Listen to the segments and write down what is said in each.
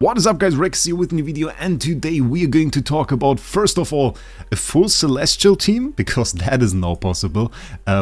What is up guys, Wraec here with a new video, and today we are going to talk about, first of all, a full Celestial team, because that is now possible.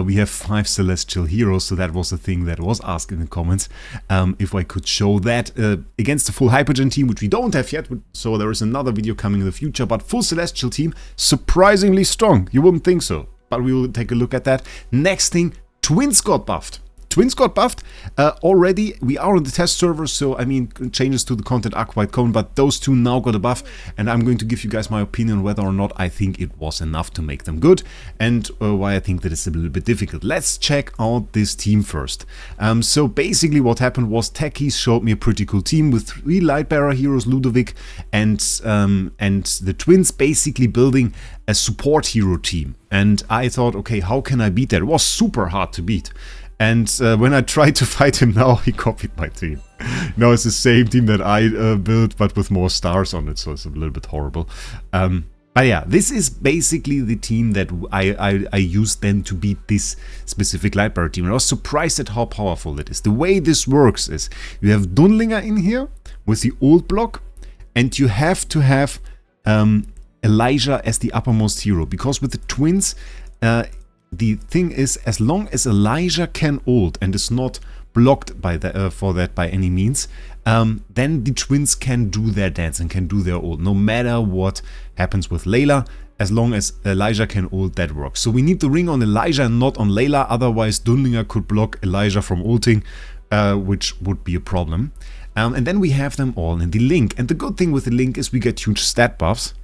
We have 5 Celestial heroes, so that was the thing that was asked in the comments, if I could show that against the full Hypergen team, which we don't have yet, so there is another video coming in the future, but full Celestial team, surprisingly strong, you wouldn't think so, but we will take a look at that. Next thing, Twins got buffed. Twins got buffed already. We are on the test server, so I mean, changes to the content are quite common, but those two now got a buff, and I'm going to give you guys my opinion whether or not I think it was enough to make them good, and why I think that it's a little bit difficult. Let's check out this team first. So basically what happened was Techies showed me a pretty cool team with 3 Lightbearer heroes, Ludovic, and the Twins basically building a support hero team. And I thought, okay, how can I beat that? It was super hard to beat. And when I tried to fight him now, he copied my team. Now it's the same team that I built, but with more stars on it, so it's a little bit horrible. But yeah, this is basically the team that I used then to beat this specific Lightbearer team. And I was surprised at how powerful it is. The way this works is, you have Dunlinger in here with the old block, and you have to have Elijah as the uppermost hero, because with the Twins, the thing is, as long as Elijah can ult and is not blocked by for that by any means, then the Twins can do their dance and can do their ult. No matter what happens with Layla, as long as Elijah can ult, that works. So we need the ring on Elijah and not on Layla, otherwise Dunlinger could block Elijah from ulting, which would be a problem. And then we have them all in the link. And the good thing with the link is we get huge stat buffs,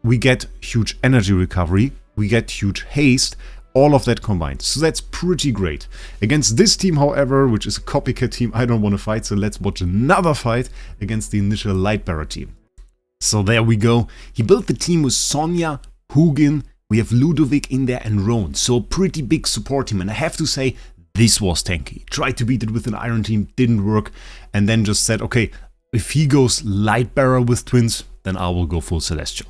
we get huge energy recovery, we get huge haste, all of that combined. So that's pretty great. Against this team, however, which is a copycat team, I don't want to fight, so let's watch another fight against the initial Lightbearer team. So there we go. He built the team with Sonya, Hugin, we have Ludovic in there, and Roan. So pretty big support team, and I have to say, this was tanky. Tried to beat it with an Iron team, didn't work, and then just said, okay, if he goes Lightbearer with Twins, then I will go full Celestial.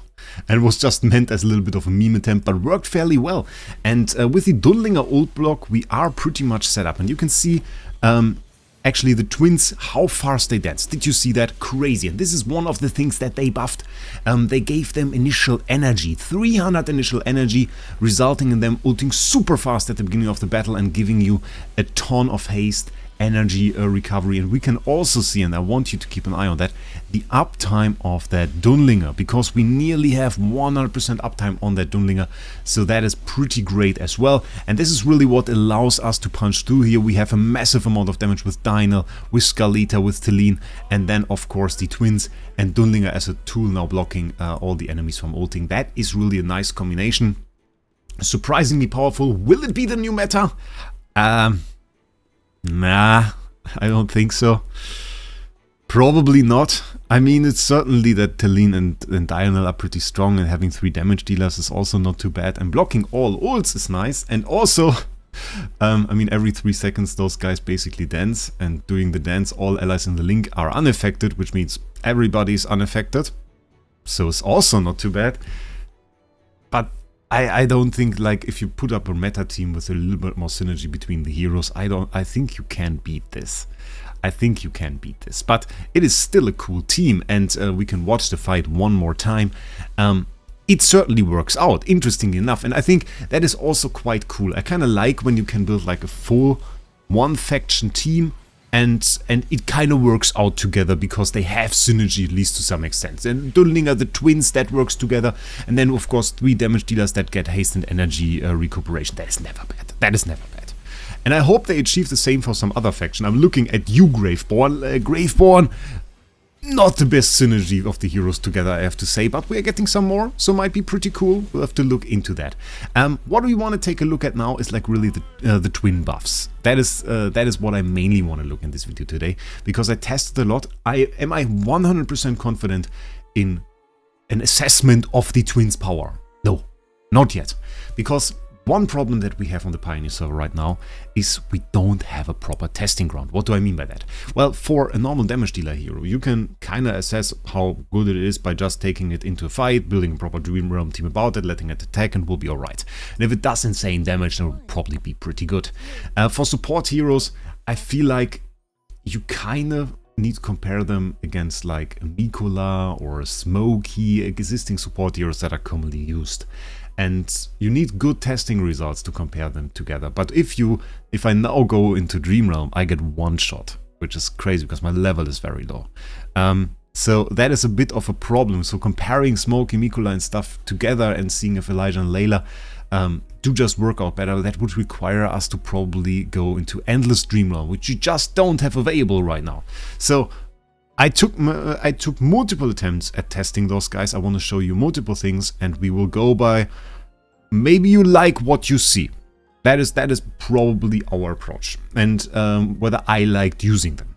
And it was just meant as a little bit of a meme attempt, but worked fairly well. And with the Dunlinger ult block, we are pretty much set up. And you can see, actually, the Twins, how fast they dance. Did you see that? Crazy. And this is one of the things that they buffed. They gave them initial energy, 300 initial energy, resulting in them ulting super fast at the beginning of the battle and giving you a ton of haste, energy recovery. And we can also see, and I want you to keep an eye on that, the uptime of that Dunlinger, because we nearly have 100% uptime on that Dunlinger, so that is pretty great as well. And this is really what allows us to punch through here. We have a massive amount of damage with Dynel, with Skalita, with Teline, and then of course the Twins and Dunlinger as a tool now blocking all the enemies from ulting. That is really a nice combination, surprisingly powerful. Will it be the new meta? Nah, I don't think so. Probably not. I mean, it's certainly that Teline and Dynel are pretty strong, and having 3 damage dealers is also not too bad. And blocking all ults is nice. And also, I mean, every 3 seconds those guys basically dance. And doing the dance, all allies in the link are unaffected, which means everybody's unaffected. So it's also not too bad. But I don't think, like, if you put up a meta team with a little bit more synergy between the heroes, I think you can beat this. I think you can beat this. But it is still a cool team, and we can watch the fight one more time. It certainly works out, interestingly enough, and I think that is also quite cool. I kind of like when you can build like a full one-faction team, and it kind of works out together because they have synergy, at least to some extent. And Dunlinger, the Twins, that works together. And then, of course, 3 damage dealers that get haste and energy recuperation. That is never bad. That is never bad. And I hope they achieve the same for some other faction. I'm looking at you, Graveborn. Graveborn, not the best synergy of the heroes together, I have to say, but we are getting some more, so might be pretty cool. We'll have to look into that. What we want to take a look at now is like really the twin buffs. That is what I mainly want to look in this video today, because I tested a lot. Am I 100% confident in an assessment of the Twins' power? No, not yet, because one problem that we have on the Pioneer server right now is we don't have a proper testing ground. What do I mean by that? Well, for a normal damage dealer hero, you can kind of assess how good it is by just taking it into a fight, building a proper Dream Realm team about it, letting it attack, and we'll be alright. And if it does insane damage, then it will probably be pretty good. For support heroes, I feel like you kind of need to compare them against like a Mikola or a Smokey, existing support heroes that are commonly used. And you need good testing results to compare them together. But if I now go into Dream Realm, I get one shot, which is crazy because my level is very low. So that is a bit of a problem. So comparing Smokey, Mikola and stuff together and seeing if Elijah and Layla do just work out better, that would require us to probably go into Endless Dream Realm, which you just don't have available right now. So I took multiple attempts at testing those guys. I want to show you multiple things, and we will go by maybe you like what you see. That is probably our approach, and whether I liked using them.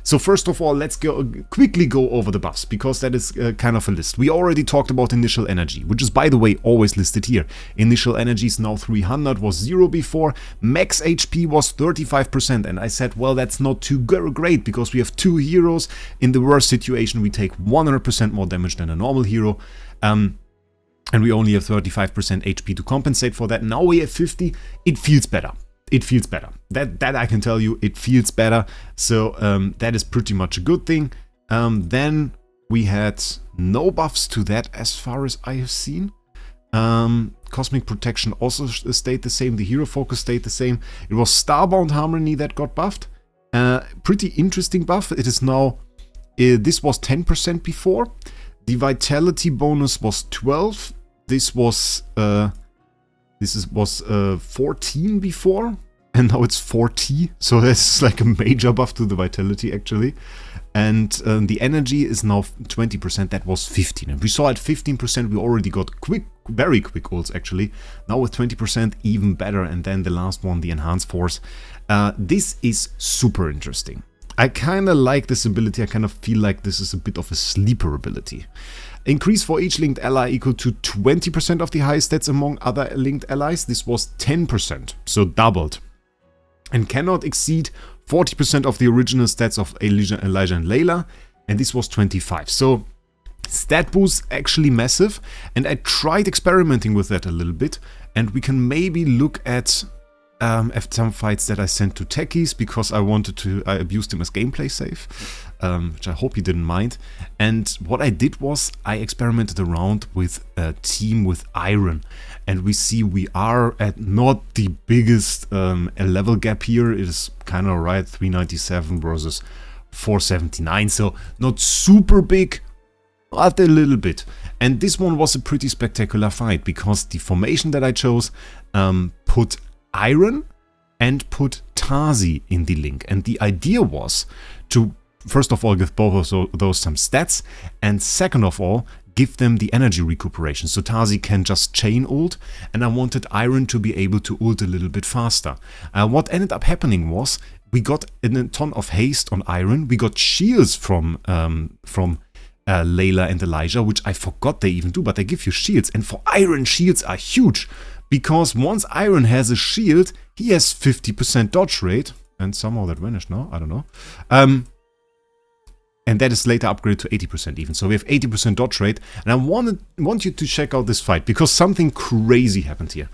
So first of all, let's quickly go over the buffs, because that is kind of a list. We already talked about initial energy, which is, by the way, always listed here. Initial energy is now 300, was 0 before. Max HP was 35%, and I said, well, that's not too great, because we have 2 heroes. In the worst situation, we take 100% more damage than a normal hero. And we only have 35% HP to compensate for that. Now we have 50. It feels better. It feels better. That I can tell you, it feels better. So that is pretty much a good thing. Then we had no buffs to that as far as I have seen. Cosmic Protection also stayed the same. The Hero Focus stayed the same. It was Starbound Harmony that got buffed. Pretty interesting buff. It is now, this was 10% before. The Vitality bonus was 12. This was 14 before, and now it's 40, so that's like a major buff to the Vitality actually. And the energy is now 20%, that was 15. And we saw at 15% we already got very quick ults actually. Now with 20% even better, and then the last one, the Enhanced Force. This is super interesting. I kind of like this ability. I kind of feel like this is a bit of a sleeper ability. Increase for each linked ally equal to 20% of the highest stats among other linked allies. This was 10%, so doubled. And cannot exceed 40% of the original stats of Elijah and Layla, and this was 25. So stat boost actually massive, and I tried experimenting with that a little bit, and we can maybe look at some fights that I sent to techies, because I abused him as gameplay save, which I hope he didn't mind. And what I did was I experimented around with a team with Iron, and we see we are at not the biggest level gap here. It is kind of right, 397 versus 479, so not super big, but a little bit. And this one was a pretty spectacular fight, because the formation that I chose put Iron and put Tazi in the link, and the idea was to first of all give both of those some stats, and second of all give them the energy recuperation, so Tazi can just chain ult, and I wanted Iron to be able to ult a little bit faster. What ended up happening was we got a ton of haste on Iron, we got shields from Layla and Elijah, which I forgot they even do, but they give you shields, and for Iron, shields are huge. Because once Iron has a shield, he has 50% dodge rate. And somehow that vanished now, I don't know. And that is later upgraded to 80% even. So we have 80% dodge rate. And I want you to check out this fight, because something crazy happened here.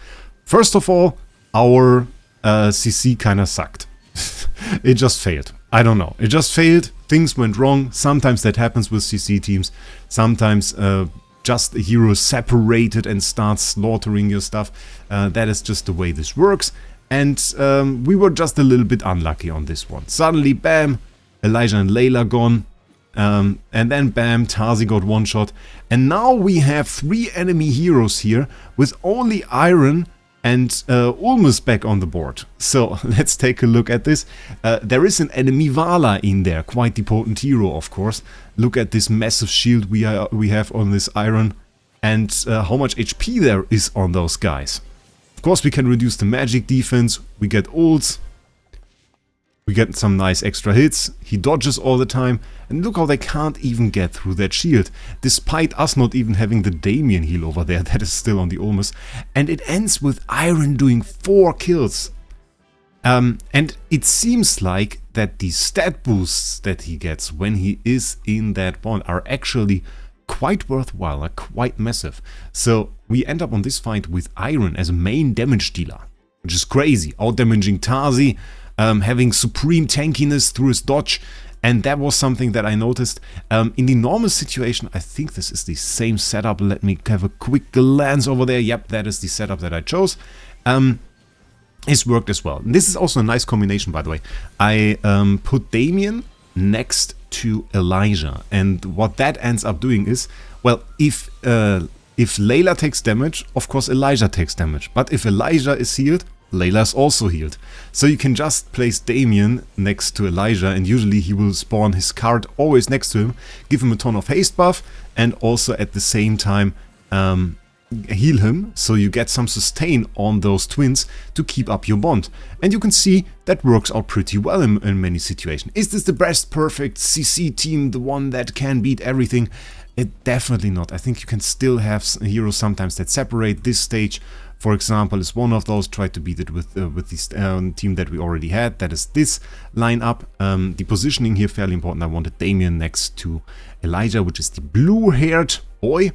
First of all, our CC kind of sucked. It just failed. I don't know. It just failed. Things went wrong. Sometimes that happens with CC teams. Sometimes just a hero separated and starts slaughtering your stuff. That is just the way this works. And we were just a little bit unlucky on this one. Suddenly, bam, Elijah and Layla gone. And then bam, Tazi got one shot. And now we have 3 enemy heroes here with only Iron and Ulmus back on the board. So let's take a look at this. There is an enemy Vala in there, quite the potent hero, of course. Look at this massive shield we have on this Iron, and how much HP there is on those guys. Of course, we can reduce the magic defense, we get ults, we get some nice extra hits, he dodges all the time, and look how they can't even get through that shield, despite us not even having the Damien heal over there, that is still on the Ulmus. And it ends with Iron doing 4 kills. And it seems like that the stat boosts that he gets when he is in that bond are actually quite worthwhile, like quite massive. So we end up on this fight with Iron as a main damage dealer, which is crazy. Out-damaging Tazi, having supreme tankiness through his dodge, And that was something that I noticed. In the normal situation, I think this is the same setup. Let me have a quick glance over there. Yep, that is the setup that I chose. It's worked as well. And this is also a nice combination, by the way. I put Damien next to Elijah. And what that ends up doing is, well, if Layla takes damage, of course Elijah takes damage. But if Elijah is healed, Layla is also healed. So you can just place Damien next to Elijah, and usually he will spawn his card always next to him, give him a ton of haste buff, and also at the same time heal him, so you get some sustain on those twins to keep up your bond. And you can see that works out pretty well in many situations. Is this the best perfect CC team, the one that can beat everything? Definitely not. I think you can still have heroes sometimes that separate. This stage, for example, is one of those. Try to beat it with this team that we already had. That is this lineup. The positioning here fairly important. I wanted Damien next to Elijah, which is the blue-haired boy.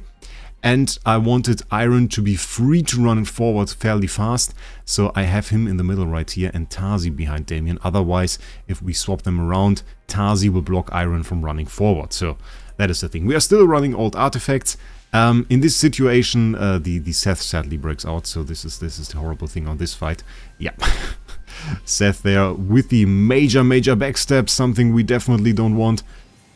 And I wanted Iron to be free to run forward fairly fast. So I have him in the middle right here and Tazi behind Damien. Otherwise, if we swap them around, Tazi will block Iron from running forward. So that is the thing. We are still running old artifacts. In this situation, the Seth sadly breaks out. So this is the horrible thing on this fight. Yeah. Seth there with the major backstab, something we definitely don't want.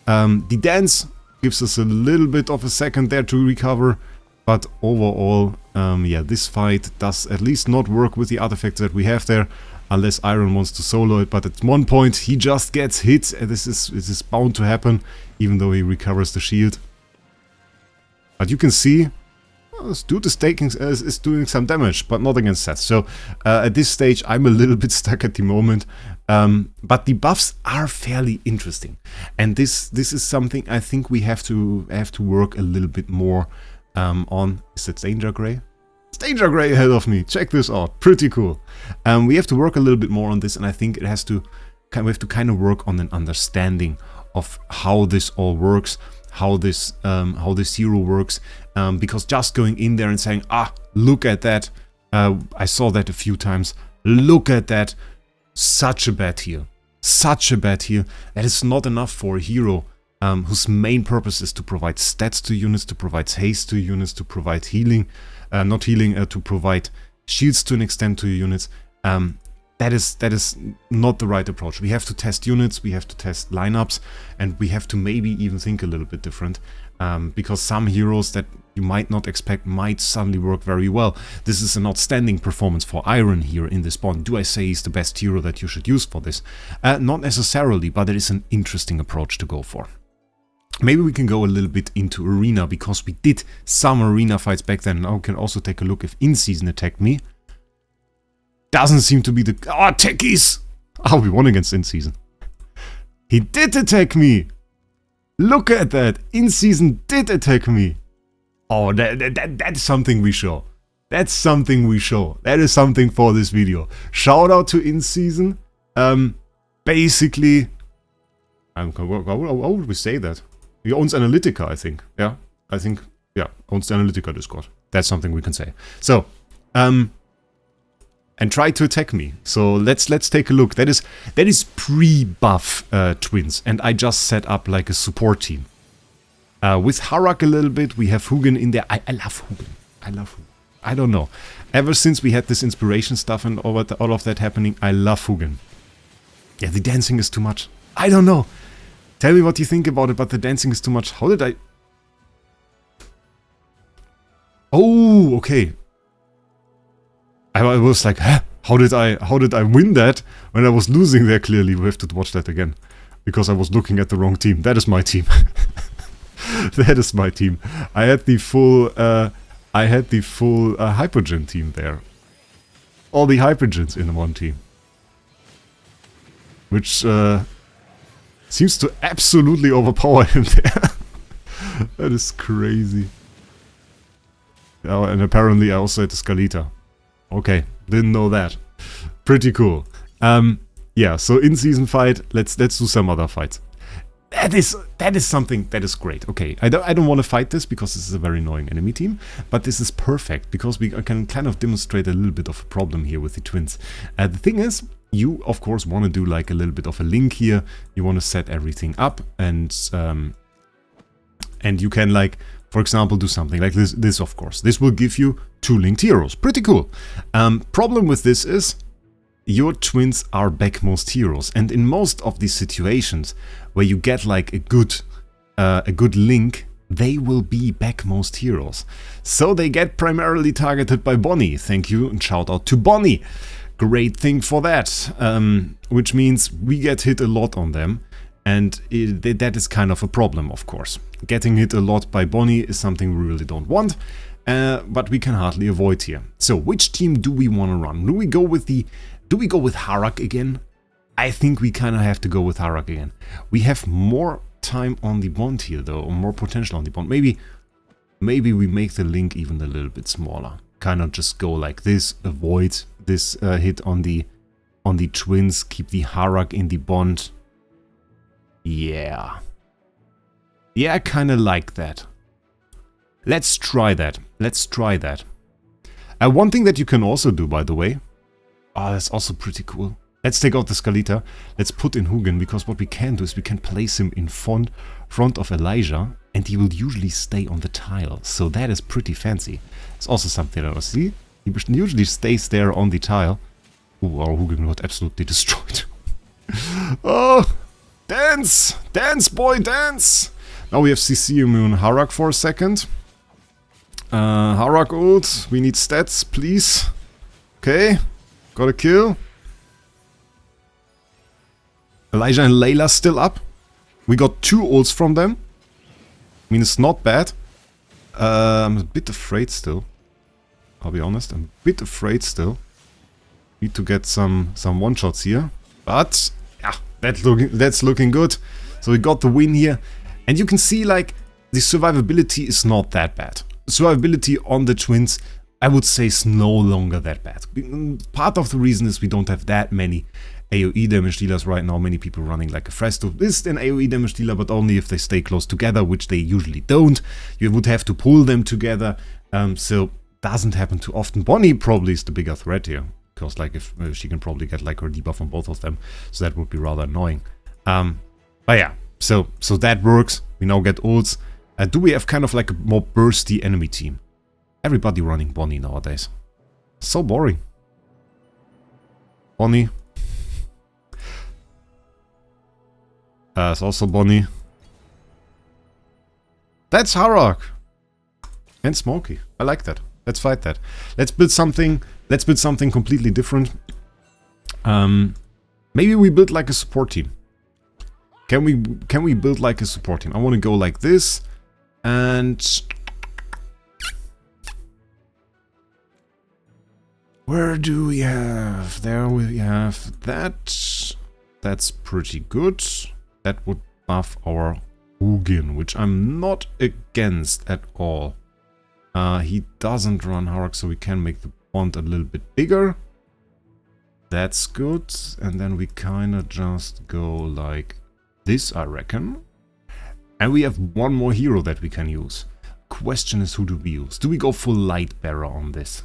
The dance gives us a little bit of a second there to recover, but overall, yeah, this fight does at least not work with the artifacts that we have there, unless Iron wants to solo it. But at one point he just gets hit, and this is bound to happen, even though he recovers the shield. But you can see, well, this dude is doing some damage, but not against Seth. So at this stage, I'm a little bit stuck at the moment. But the buffs are fairly interesting, and this is something I think we have to work a little bit more on. Is that Danger Grey? It's Danger Grey ahead of me. Check this out, pretty cool. We have to work a little bit more on this, and I think we have to kind of work on an understanding of how this all works, how this hero works. Because just going in there and saying, ah, look at that, I saw that a few times. Look at that. Such a bad heal. Such a bad heal. That is not enough for a hero whose main purpose is to provide stats to units, to provide haste to units, to provide healing. To provide shields to an extent to your units. That is not the right approach. We have to test units, we have to test lineups, and we have to maybe even think a little bit different. Because some heroes that you might not expect might suddenly work very well. This is an outstanding performance for Iron here in this bond. Do I say he's the best hero that you should use for this? Not necessarily, but it is an interesting approach to go for. Maybe we can go a little bit into arena, because we did some arena fights back then. Now we can also take a look if in-season attacked me. Doesn't seem to be the... Oh, techies! Oh, we won against in-season. He did attack me! Look at that! In-season did attack me! Oh, that's something we show. That's something we show. That is something for this video. Shout out to in-season. Basically... how would we say that? He owns Analytica, I think. Yeah, I think... Yeah, owns the Analytica Discord. That's something we can say. So, and try to attack me. So let's take a look. That is pre-buff twins, and I just set up like a support team. With Harak a little bit, we have Hugin in there. I love Hugin. I love Hugin. I don't know. Ever since we had this inspiration stuff and all of that happening, I love Hugin. Yeah, the dancing is too much. I don't know. Tell me what you think about it, but the dancing is too much. How did I... Oh, okay. I was like, huh? How did I win that when I was losing there? Clearly, we have to watch that again, because I was looking at the wrong team. That is my team. That is my team. I had the full Hypergen team there. All the Hypergens in one team, which seems to absolutely overpower him there. That is crazy. Oh, and apparently I also had the Scalita. Okay, didn't know that. Pretty cool. Yeah, so in-season fight, let's do some other fights. That is something that is great. Okay, I don't want to fight this because this is a very annoying enemy team, but this is perfect because we can kind of demonstrate a little bit of a problem here with the twins. The thing is, you of course want to do like a little bit of a link here. You want to set everything up, and you can, like, for example, do something like this of course. This will give you 2 linked heroes. Pretty cool. Problem with this is your twins are backmost heroes, and in most of these situations where you get like a good link, they will be backmost heroes. So they get primarily targeted by Bonnie. Thank you and shout out to Bonnie. Great thing for that. Which means we get hit a lot on them, and that is kind of a problem, of course. Getting hit a lot by Bonnie is something we really don't want, but we can hardly avoid here. So which team do we want to run? Do we go with Wraec again? I think we kind of have to go with Wraec again. We have more time on the bond here though, or more potential on the bond. Maybe we make the link even a little bit smaller. Kind of just go like this, avoid this hit on the twins, keep the Wraec in the bond. Yeah, I kind of like that. Let's try that. One thing that you can also do, by the way, that's also pretty cool. Let's take out the Scalita. Let's put in Hugin, because what we can do is we can place him in front of Elijah, and he will usually stay on the tile. So that is pretty fancy. It's also something that I see. He usually stays there on the tile. Ooh, our Hugin got absolutely destroyed. Oh, dance! Dance, boy, dance! Now we have CC immune Wraec for a second. Wraec ult. We need stats, please. Okay. Got a kill. Elijah and Layla still up. We got 2 ults from them. I mean, it's not bad. I'm a bit afraid still. I'll be honest, I'm a bit afraid still. Need to get some one-shots here. But, yeah, that's looking good. So we got the win here. And you can see, like, the survivability is not that bad. Survivability on the twins, I would say, is no longer that bad. Part of the reason is we don't have that many AoE damage dealers right now. Many people running like a Fresto is an AoE damage dealer, but only if they stay close together, which they usually don't. You would have to pull them together, so doesn't happen too often. Bonnie probably is the bigger threat here, because like if she can probably get like her debuff on both of them, so that would be rather annoying. But yeah, so that works. We now get ults. Do we have kind of like a more bursty enemy team? Everybody running Bonnie nowadays. So boring. Bonnie. It's also Bonnie. That's Wraec. And Smokey. I like that. Let's fight that. Let's build something completely different. Maybe we build like a support team. Can we build like a support team? I want to go like this, and where do we have? There we have that. That's pretty good. That would buff our Hugin, which I'm not against at all. He doesn't run Wraec, so we can make the bond a little bit bigger. That's good. And then we kind of just go like this, I reckon. And we have one more hero that we can use. Question is, who do we use? Do we go full Lightbearer on this?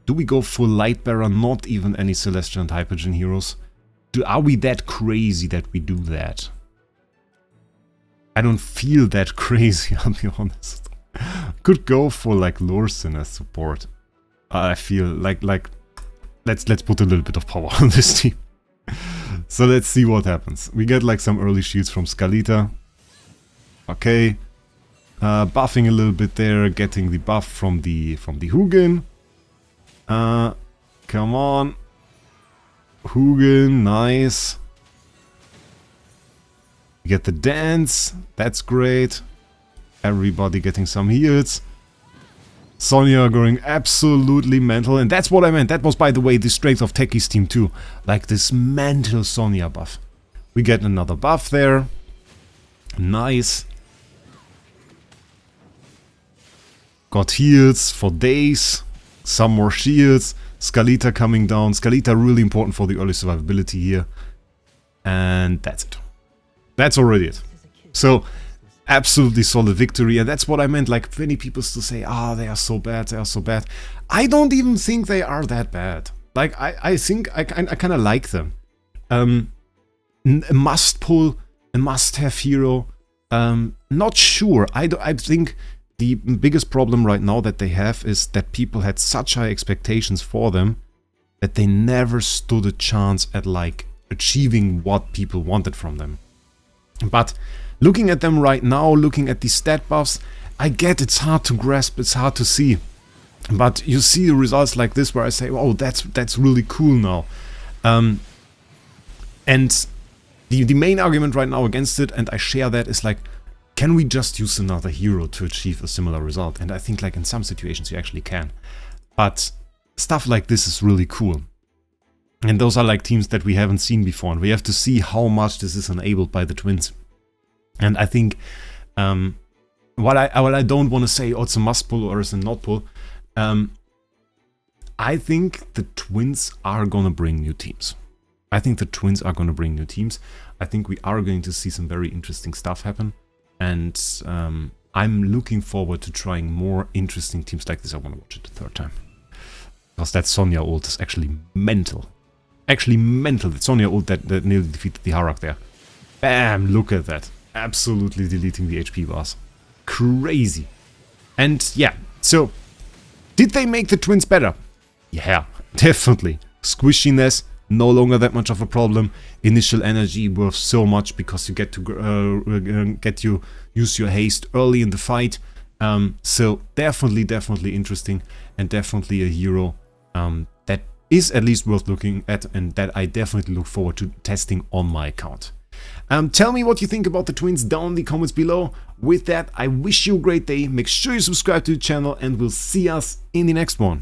Do we go full Lightbearer, not even any Celestial and Hypergen heroes? Are we that crazy that we do that? I don't feel that crazy, I'll be honest. Could go for like Lursen as support. I feel like let's put a little bit of power on this team. So let's see what happens. We get like some early shields from Scalita. Okay. Buffing a little bit there, getting the buff from the Hugin. Come on. Hugin, nice. We get the dance, that's great. Everybody getting some heals. Sonya going absolutely mental, and that's what I meant. That was, by the way, the strength of Techie's team too. Like this mental Sonya buff. We get another buff there. Nice. Got heals for days. Some more shields. Scalita coming down. Scalita really important for the early survivability here. And that's it. That's already it. So, absolutely solid victory. And that's what I meant. Like, many people still say, ah, they are so bad, they are so bad. I don't even think they are that bad. Like, I think I kind of like them. A must pull, a must have hero. Not sure. I think the biggest problem right now that they have is that people had such high expectations for them that they never stood a chance at like achieving what people wanted from them. But looking at them right now, looking at these stat buffs, I get it's hard to grasp, it's hard to see. But you see results like this where I say, oh, that's really cool now. And the main argument right now against it, and I share that, is like, can we just use another hero to achieve a similar result? And I think like in some situations you actually can. But stuff like this is really cool. And those are like teams that we haven't seen before, and we have to see how much this is enabled by the Twins. And I think while I don't want to say, oh, it's a must pull or it's a not pull, I think the Twins are gonna bring new teams. I think the Twins are gonna bring new teams. I think we are going to see some very interesting stuff happen. And I'm looking forward to trying more interesting teams like this. I want to watch it the third time. Because that Sonya ult is actually mental. Actually mental. That Sonya ult that nearly defeated the Harak there. Bam! Look at that. Absolutely deleting the HP bars. Crazy. And yeah, so did they make the Twins better? Yeah, definitely. Squishiness, no longer that much of a problem. Initial energy worth so much because you get to use your haste early in the fight. So definitely interesting, and definitely a hero that is at least worth looking at, and that I definitely look forward to testing on my account. Tell me what you think about the Twins down in the comments below. With that, I wish you a great day. Make sure you subscribe to the channel, and we'll see us in the next one.